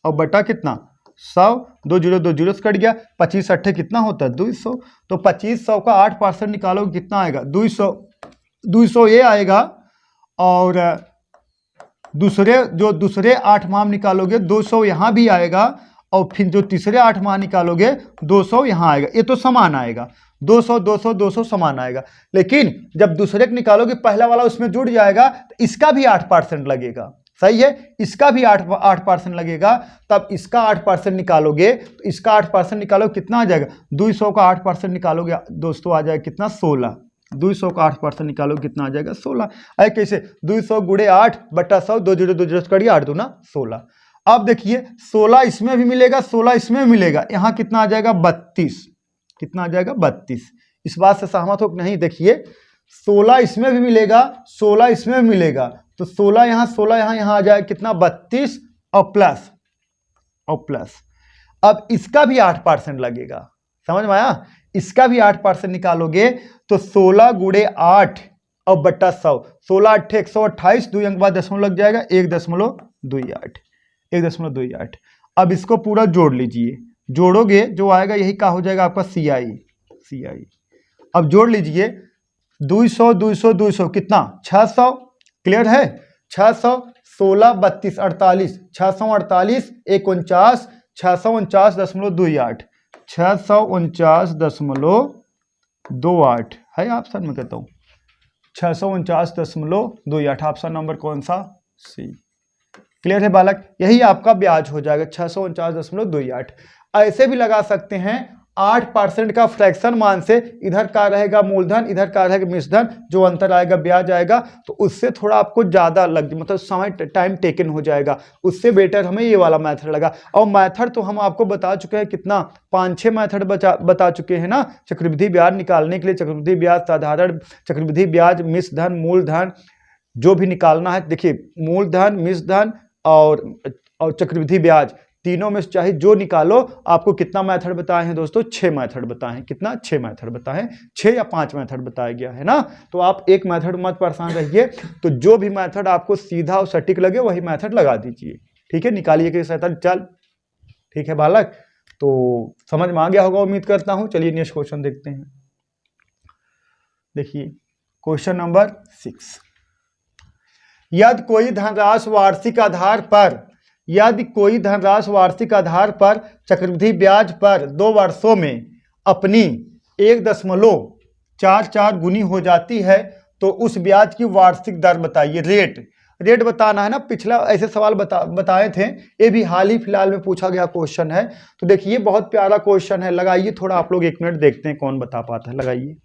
A: और बटा कितना 100, 2 0 2 0 से कट गया, 25 अट्ठे कितना होता है 200। तो 2500 का 8% निकालोगे कितना आएगा 200। 200 ये आएगा। और दूसरे 8 माह निकालोगे 200 यहाँ भी आएगा। और फिर जो तीसरे 8 माह निकालोगे 200 यहाँ आएगा। ये तो समान आएगा, 200 200 200 समान आएगा। लेकिन जब दूसरे को निकालोगे पहला वाला उसमें जुड़ जाएगा तो इसका भी 8% लगेगा। सही है, इसका भी 8% लगेगा। तब इसका 8% निकालोगे तो इसका 8% निकालोगे कितना आ जाएगा, 200 का 8% निकालोगे दोस्तों आ जाएगा कितना 16। 200 का 8% निकालोगे कितना आ जाएगा 16। अरे कैसे, 200 गुणे 8 बटा 100, 2 0 2 0 करिए, 8 दूना 16। अब देखिए 16 इसमें भी मिलेगा, 16 इसमें भी मिलेगा, यहाँ कितना आ जाएगा 32। कितना आ जाएगा 32। इस बात से सहमत हो कि नहीं। देखिए 16 इसमें भी मिलेगा, 16 इसमें भी मिलेगा, तो 16 यहाँ आ जाएगा कितना 32 और प्लस। अब इसका भी 8% लगेगा। समझ में आया। इसका भी 8% निकालोगे तो 16 गुणे 8 और बट्टा 100, 16 अट्ठे 128, 2 अंक बाद दशमलव लग जाएगा 1.28। 1.28। अब इसको पूरा जोड़ लीजिए, जोड़ोगे जो आएगा यही क्या हो जाएगा आपका CI। अब जोड़ लीजिए, 200 200 200 कितना 600, क्लियर है। 600 16 32 48 648 149 649.28 649.28 है ऑप्शन में कहता हूँ 649.28 ऑप्शन नंबर कौन सा सी। क्लियर है बालक, यही आपका ब्याज हो जाएगा 649.28। ऐसे भी लगा सकते हैं 8% का फ्रैक्शन मान से इधर का रहेगा मूलधन इधर का रहेगा मिश्रधन, जो अंतर आएगा ब्याज आएगा, तो उससे थोड़ा आपको ज्यादा लग मतलब समय टाइम टेकन हो जाएगा। उससे बेटर हमें ये वाला मेथड लगा। और मेथड तो हम आपको बता चुके हैं कितना 5-6 मेथड बता चुके हैं ना चक्रवृद्धि ब्याज निकालने के लिए। चक्रवृद्धि ब्याज, साधारण चक्रवृद्धि ब्याज, मिश्रधन, मूलधन जो भी निकालना है। देखिए मूलधन, मिश्रधन और चक्रवृद्धि ब्याज तीनों में चाहे जो निकालो। आपको कितना मेथड बताए हैं दोस्तों 6 मेथड बताए हैं। कितना 6 मेथड बताए हैं, 6 या 5 मेथड बताया गया है ना। तो आप एक मेथड मत परेशान रहिए, तो जो भी मेथड आपको सीधा और सटीक लगे वही मेथड लगा दीजिए। ठीक है, निकालिए कि सैतल चल। ठीक है बालक, तो समझ में आ गया होगा उम्मीद करता हूं। चलिए नेक्स्ट क्वेश्चन देखते हैं। देखिए क्वेश्चन नंबर 6, यदि कोई धनराशि वार्षिक आधार पर चक्रवृद्धि ब्याज पर 2 वर्षों में अपनी 1.44 गुनी हो जाती है तो उस ब्याज की वार्षिक दर बताइए। रेट बताना है ना। पिछला ऐसे सवाल बताए थे, ये भी हाल ही फिलहाल में पूछा गया क्वेश्चन है। तो देखिए बहुत प्यारा क्वेश्चन है, लगाइए थोड़ा आप लोग 1 मिनट देखते हैं कौन बता पाता है। लगाइए।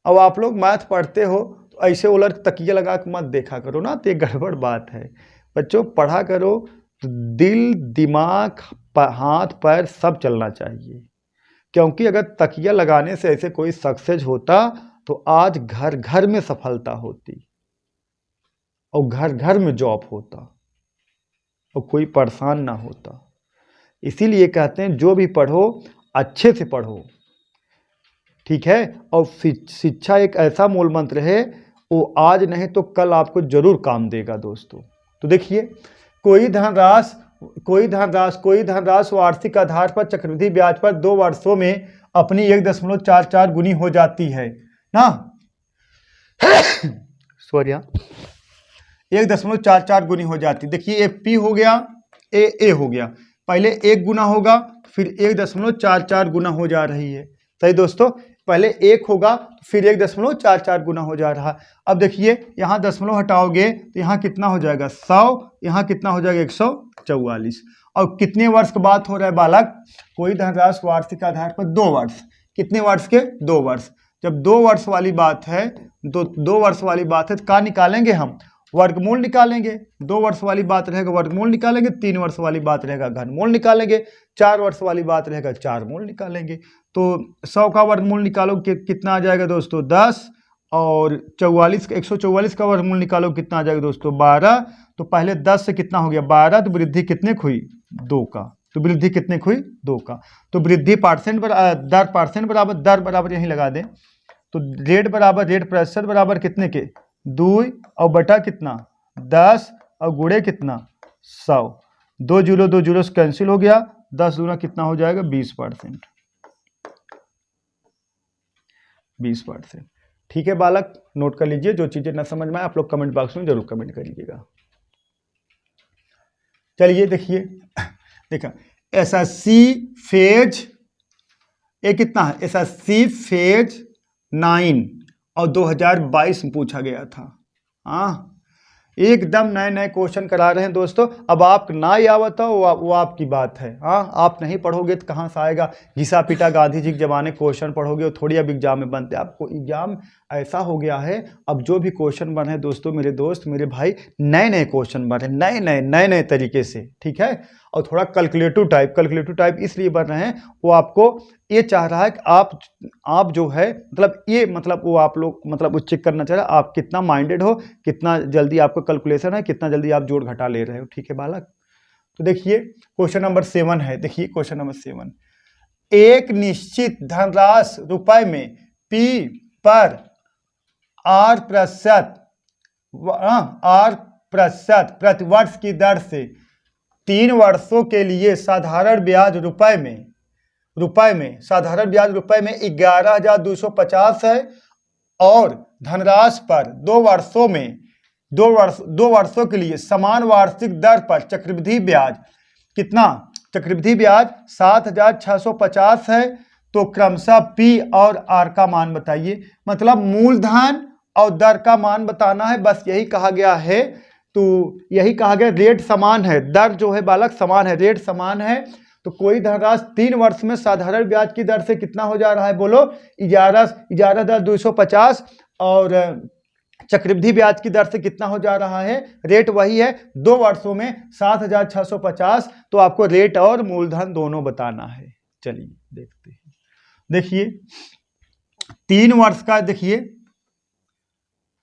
A: अब आप लोग मैथ पढ़ते हो तो ऐसे उलट तकिया लगा के मत देखा करो ना, तो ये गड़बड़ बात है। बच्चों पढ़ा करो तो दिल दिमाग हाथ पैर सब चलना चाहिए, क्योंकि अगर तकिया लगाने से ऐसे कोई सक्सेस होता तो आज घर घर में सफलता होती और घर घर में जॉब होता और कोई परेशान ना होता। इसीलिए कहते हैं जो भी पढ़ो अच्छे से पढ़ो, ठीक है। और शिक्षा एक ऐसा मूल मंत्र है, वो आज नहीं तो कल आपको जरूर काम देगा दोस्तों। तो देखिए कोई धनराशि वार्षिक आधार पर चक्रवृद्धि ब्याज पर 2 वर्षों में अपनी 1.44 गुनी हो जाती है ना। सॉरी, 1.44 गुनी हो जाती। देखिए ए पी हो गया, ए हो गया। पहले 1 गुना होगा फिर 1.44 गुना हो जा रही है। सही दोस्तों, पहले 1 होगा फिर 1.44 गुना हो जा रहा। अब देखिए यहाँ दशमलव हटाओगे तो यहाँ कितना हो जाएगा 100, यहाँ कितना हो जाएगा 144। और कितने वर्ष की बात हो रहा है बालक, कोई धनराशि वार्षिक आधार पर 2 वर्ष। कितने वर्ष के 2 वर्ष। जब 2 वर्ष वाली बात है तो 2 वर्ष वाली बात है तो क्या निकालेंगे हम, वर्गमूल निकालेंगे। 2 वर्ष वाली बात रहेगा वर्गमूल निकालेंगे, 3 वर्ष वाली बात रहेगा घनमूल निकालेंगे, 4 वर्ष वाली बात रहेगा 4 मूल निकालेंगे। तो 100 का वर्गमूल निकालो कितना आ जाएगा दोस्तों 10, और 144 का वर्गमूल निकालो कितना आ जाएगा दोस्तों 12। तो पहले 10 से कितना हो गया 12, तो वृद्धि कितने हुई 2 का। तो वृद्धि कितने हुई 2 का। तो वृद्धि परसेंट बराबर दर बराबर यहीं लगा दें। तो रेट प्रतिशत बराबर कितने के 2 और बटा कितना 10 और गुणे कितना 100। 2 जीरो से कैंसिल हो गया, 10 दूना कितना हो जाएगा 20%। 20%। ठीक है बालक, नोट कर लीजिए। जो चीजें ना समझ में आए आप लोग कमेंट बॉक्स में जरूर कमेंट करिएगा। चलिए देखिए, देखा एसएससी फेज ये कितना है, एसएससी फेज 9 और 2022 में पूछा गया था। हाँ एकदम नए नए क्वेश्चन करा रहे हैं दोस्तों। अब आप ना आवत हो वो आपकी बात है। हाँ आप नहीं पढ़ोगे तो कहाँ से आएगा। घिसा पीटा गांधी जी के जमाने क्वेश्चन पढ़ोगे थोड़ी अब एग्जाम में बनते। आपको एग्जाम ऐसा हो गया है, अब जो भी क्वेश्चन बन रहे दोस्तों, मेरे दोस्त मेरे भाई, नए नए क्वेश्चन बन रहे नए नए तरीके से, ठीक है। और थोड़ा कैलकुलेटिव टाइप इसलिए बन रहे हैं, वो आपको ये चाह रहा है कि आप जो है मतलब वो आप लोग मतलब वो चेक करना चाह रहा है आप कितना माइंडेड हो, कितना जल्दी आपका कैलकुलेशन है, कितना जल्दी आप जोड़ घटा ले रहे हो। ठीक है बालक, तो देखिए क्वेश्चन नंबर 7 है। देखिए क्वेश्चन नंबर 7, एक निश्चित धनराशि रुपए में P पर R प्रतिशत प्रतिवर्ष की दर से 3 वर्षों के लिए साधारण ब्याज रुपए में रुपए में, साधारण ब्याज रुपए में 11,250 है और धनराशि पर 2 वर्षों में 2 वर्षों के लिए समान वार्षिक दर पर चक्रवृद्धि ब्याज कितना, चक्रवृद्धि ब्याज 7,650 है। तो क्रमशः पी और आर का मान बताइए, मतलब मूलधन और दर का मान बताना है, बस यही कहा गया है। तो यही कहा गया, रेट समान है, दर जो है बालक समान है, रेट समान है। तो कोई धनराशि 3 वर्ष में साधारण ब्याज की दर से कितना हो जा रहा है, बोलो 11,250 और चक्रवृद्धि ब्याज की दर से कितना हो जा रहा है, रेट वही है, 2 वर्षों में 7,650। तो आपको रेट और मूलधन दोनों बताना है। चलिए देखते हैं। देखिए 3 वर्ष का, देखिए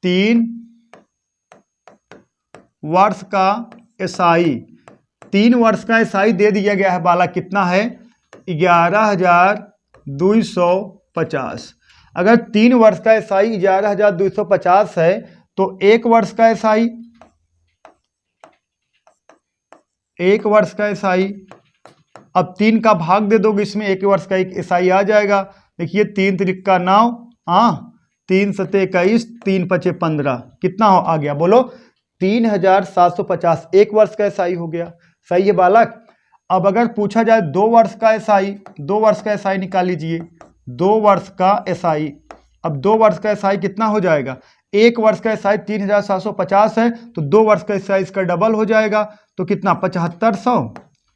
A: 3 वर्ष का एसआई, 3 वर्ष का एसआई दे दिया गया है बालक, कितना है 11,250। अगर 3 वर्ष का एसआई 11,250 है तो 1 वर्ष का एसआई, 1 वर्ष का एसआई, अब 3 का भाग दे दोगे इसमें, 1 वर्ष का एक एसआई आ जाएगा। देखिए 3 त्रिक 9, 3 सते 21, 3 पचे 15, कितना आ गया बोलो 3,750, 1 वर्ष का एसआई हो गया। सही है बालक। अब अगर पूछा जाए 2 वर्ष का एसआई, 2 वर्ष का एसआई निकाल लीजिए, 2 वर्ष का एसआई। अब 2 वर्ष का एसआई कितना हो जाएगा, 1 वर्ष का एसआई 3,750 है, तो 2 वर्ष का एसआई इसका डबल हो जाएगा, तो कितना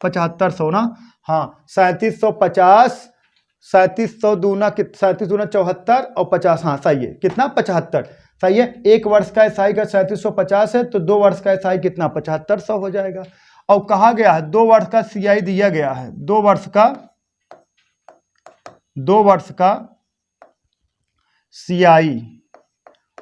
A: 7500 ना, हाँ 3750, 3700 दूना 37 दूना 74 और 50, हाँ सही है, कितना 75, सही है। 1 वर्ष का एसआई का 3750 है, तो 2 वर्ष का एसआई कितना 7500 हो जाएगा। और कहा गया है 2 वर्ष का सीआई दिया गया है, 2 वर्ष का सीआई,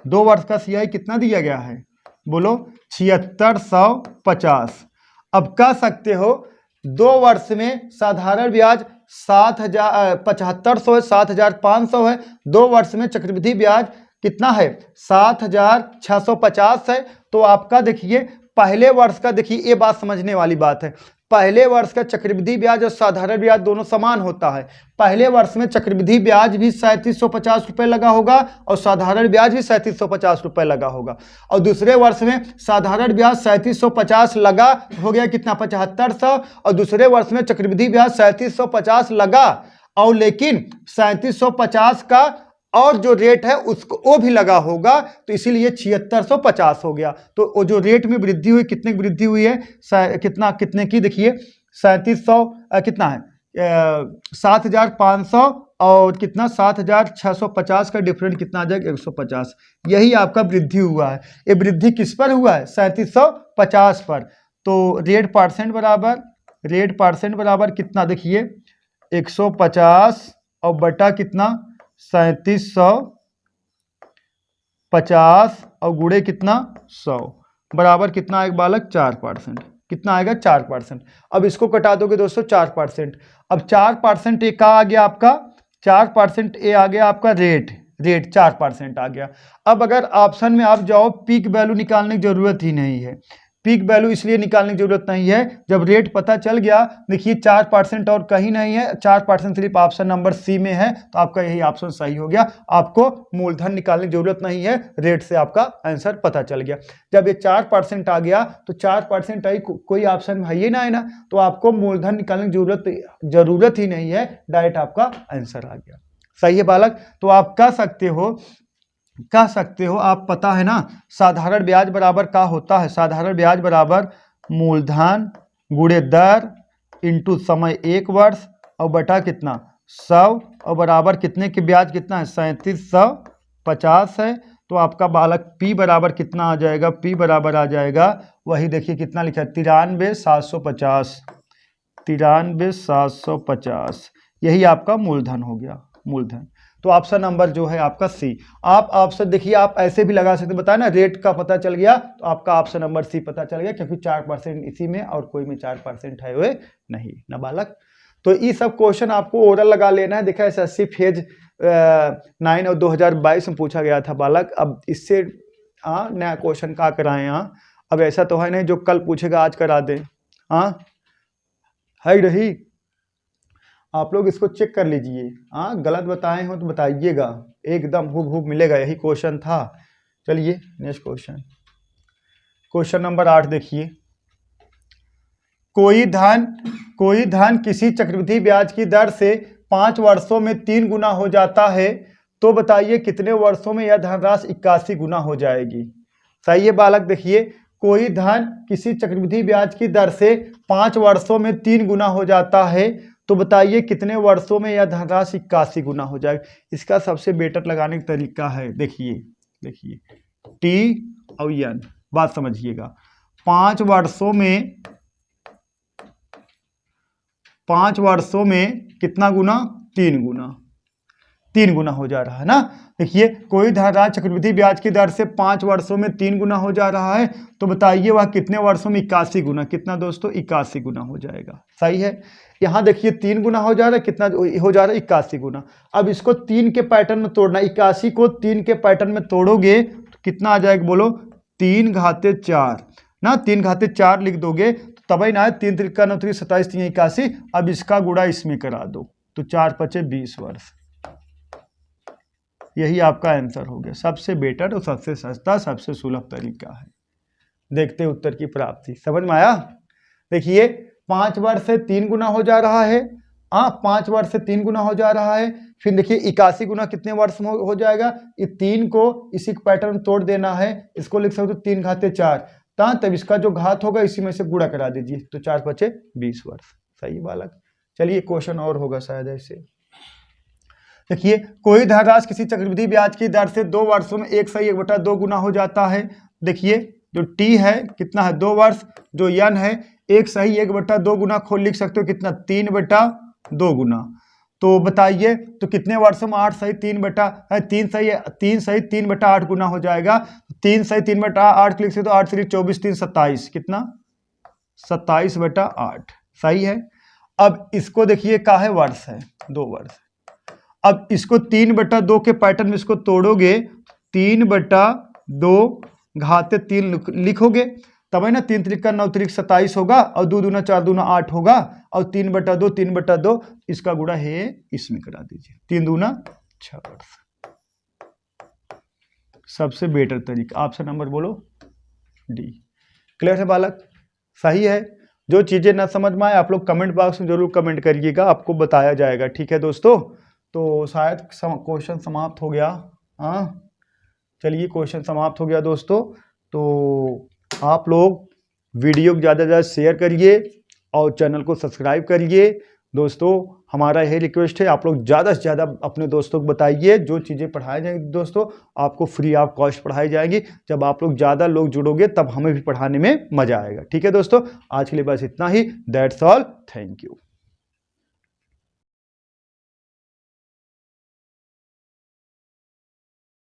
A: 2 वर्ष का सीआई कितना दिया गया है, बोलो 7650। अब कह सकते हो 2 वर्ष में साधारण ब्याज 7500 है, 7500 है, 2 वर्ष में चक्रवृद्धि ब्याज कितना है 7,650 है। तो आपका देखिए पहले वर्ष का, देखिए ये बात समझने वाली बात है, पहले वर्ष का चक्रवृद्धि ब्याज और साधारण ब्याज दोनों समान होता है। पहले वर्ष में चक्रवृद्धि ब्याज भी 3750 रुपये लगा होगा और साधारण ब्याज भी 3750 रुपये लगा होगा, और दूसरे वर्ष में साधारण ब्याज 3750 लगा, हो गया कितना 7500, और दूसरे वर्ष में चक्रवृद्धि ब्याज 3750 लगा, और लेकिन 3750 का और जो रेट है उसको वो भी लगा होगा, तो इसीलिए 7650 हो गया। तो वो जो रेट में वृद्धि हुई, कितने की वृद्धि हुई है, कितने की, देखिए 3700 कितना है 7500 और कितना 7650 का डिफरेंट कितना आ जाएगा 150। यही आपका वृद्धि हुआ है। ये वृद्धि किस पर हुआ है, 3750 पर। तो रेट परसेंट बराबर कितना, देखिए 150 और बटा कितना 3750 और गुणे कितना 100 बराबर कितना आएगा बालक 4%, कितना आएगा 4%। अब इसको कटा दोगे दोस्तों 4%। अब 4% ये का आ गया आपका, 4% ये आ गया आपका रेट 4% आ गया। अब अगर ऑप्शन में आप जाओ, पीक वैल्यू निकालने की जरूरत ही नहीं है, पीक वैल्यू इसलिए निकालने की जरूरत नहीं है, जब रेट पता चल गया। देखिए 4% और कहीं नहीं है, 4% सिर्फ ऑप्शन नंबर सी में है, तो आपका यही ऑप्शन सही हो गया। आपको मूलधन निकालने की जरूरत नहीं है, रेट से आपका आंसर पता चल गया। जब ये 4% आ गया तो 4% आई, कोई ऑप्शन है ही ना है ना, तो आपको मूलधन निकालने की जरूरत ही नहीं है, डायरेक्ट आपका आंसर आ गया। सही है बालक। तो आप कह सकते हो आप पता है ना, साधारण ब्याज बराबर क्या होता है, साधारण ब्याज बराबर मूलधन गुणे दर इंटू समय 1 वर्ष और बटा कितना 100 और बराबर कितने के ब्याज कितना है 3750 है। तो आपका बालक P बराबर कितना आ जाएगा, P बराबर आ जाएगा वही, देखिए कितना लिखा है 93,750, यही आपका मूलधन हो गया, मूलधन। तो ऑप्शन नंबर जो है आपका सी। आप ऑप्शन देखिए, आप ऐसे भी लगा सकते, बताया ना रेट का पता चल गया, तो आपका ऑप्शन नंबर सी पता चल गया, क्योंकि 4% इसी में और कोई में 4% है वे नहीं ना बालक। तो ये सब क्वेश्चन आपको ओरल लगा लेना है। देखा SSC फेज 9 और 2022 में पूछा गया था बालक। अब इससे नया क्वेश्चन का कराएं यहाँ, अब ऐसा तो है नहीं जो कल पूछेगा आज करा दें, हाँ है रही। आप लोग इसको चेक कर लीजिए। हाँ, गलत बताए हो तो बताइएगा, एकदम हुबहू मिलेगा, यही क्वेश्चन था। चलिए नेक्स्ट क्वेश्चन, क्वेश्चन नंबर 8 देखिए। कोई धन किसी चक्रवृद्धि ब्याज की दर से 5 वर्षों में 3 गुना हो जाता है, तो बताइए कितने वर्षों में यह धनराशि 81 गुना हो जाएगी। सही है बालक। देखिए, कोई धन किसी चक्रवृद्धि ब्याज की दर से 5 वर्षों में 3 गुना हो जाता है, तो बताइए कितने वर्षों में यह धनराशि 81 गुना हो जाएगी। इसका सबसे बेटर लगाने का तरीका है, देखिए टी और एन, बात समझिएगा। 5 वर्षों में कितना गुना, 3 गुना हो जा रहा है ना। देखिए, कोई धनराशि चक्रवृद्धि ब्याज की दर से 5 वर्षों में 3 गुना हो जा रहा है, तो बताइए वह कितने वर्षों में 81 गुना, कितना दोस्तों 81 गुना हो जाएगा। सही है। यहाँ देखिए 3 गुना हो जा रहा है, कितना हो जा रहा है 81 गुना। अब इसको 3 के पैटर्न में तोड़ना, 81 को 3 के पैटर्न में तोड़ोगे तो कितना आ जाएगा बोलो, 3 घाते 4 ना, 3 घाते 4 लिख दोगे तभी ना, 3 त्रिका 9 3 27 3 81। अब इसका गुणा इसमें करा दो तो 4 5 20 वर्ष। यही आपका आंसर हो गया। सबसे बेटर और सबसे सस्ता, सबसे सुलभ तरीका है। देखते उत्तर की प्राप्ति, समझ में आया। देखिए 5 वर्ष से 3 गुना हो जा रहा है। 5 वर्ष से 3 गुना हो जा रहा है। फिर देखिए 81 गुना कितने वर्ष में हो जाएगा। ये 3 को इसी पैटर्न में तोड़ देना है। इसको लिख सकते हो 3 घाते 4, तब इसका जो घात होगा इसी में से गुणा करा दीजिए तो 4 5 20 वर्ष। सही बालक। चलिए क्वेश्चन और होगा शायद ऐसे। देखिए, कोई धनराशि किसी चक्रवृद्धि ब्याज की दर से 2 वर्षों में 1/2 गुना हो जाता है। देखिए जो टी है कितना है, 2 वर्ष, जो एन है 1/2 गुना खोल लिख सकते हो कितना, 3/2 गुना। तो बताइए तो कितने वर्षों में 3/8 गुना हो जाएगा। 3/3/8 लिख सकते हो, 8 24 3 27, कितना 27/8। सही है। अब इसको देखिए का है, वर्ष है, 2 वर्ष। अब इसको 3/2 के पैटर्न में इसको तोड़ोगे, 3/2 घाते 3 लिखोगे तब है ना, 3 त्रिका 9 त्रिक 27 होगा और 2 दूना 4 दूना 8 होगा और 3/2 इसका गुणा है इसमें करा दीजिए, 3 दूना 6 वर्ष। सबसे बेटर तरीका, ऑप्शन नंबर बोलो डी। क्लियर है बालक। सही है। जो चीजें ना समझ में आए आप लोग कमेंट बॉक्स में जरूर कमेंट करिएगा, आपको बताया जाएगा। ठीक है दोस्तों, तो शायद क्वेश्चन समाप्त हो गया। हाँ चलिए, क्वेश्चन समाप्त हो गया दोस्तों। तो आप लोग वीडियो को ज़्यादा से ज़्यादा शेयर करिए और चैनल को सब्सक्राइब करिए। दोस्तों हमारा यही रिक्वेस्ट है, आप लोग ज़्यादा से ज़्यादा अपने दोस्तों को बताइए। जो चीज़ें पढ़ाई जाएंगी दोस्तों आपको फ्री ऑफ कॉस्ट पढ़ाई जाएंगी। जब आप लोग ज़्यादा लोग जुड़ोगे तब हमें भी पढ़ाने में मज़ा आएगा। ठीक है दोस्तों, आज के लिए बस इतना ही। That's all, thank you.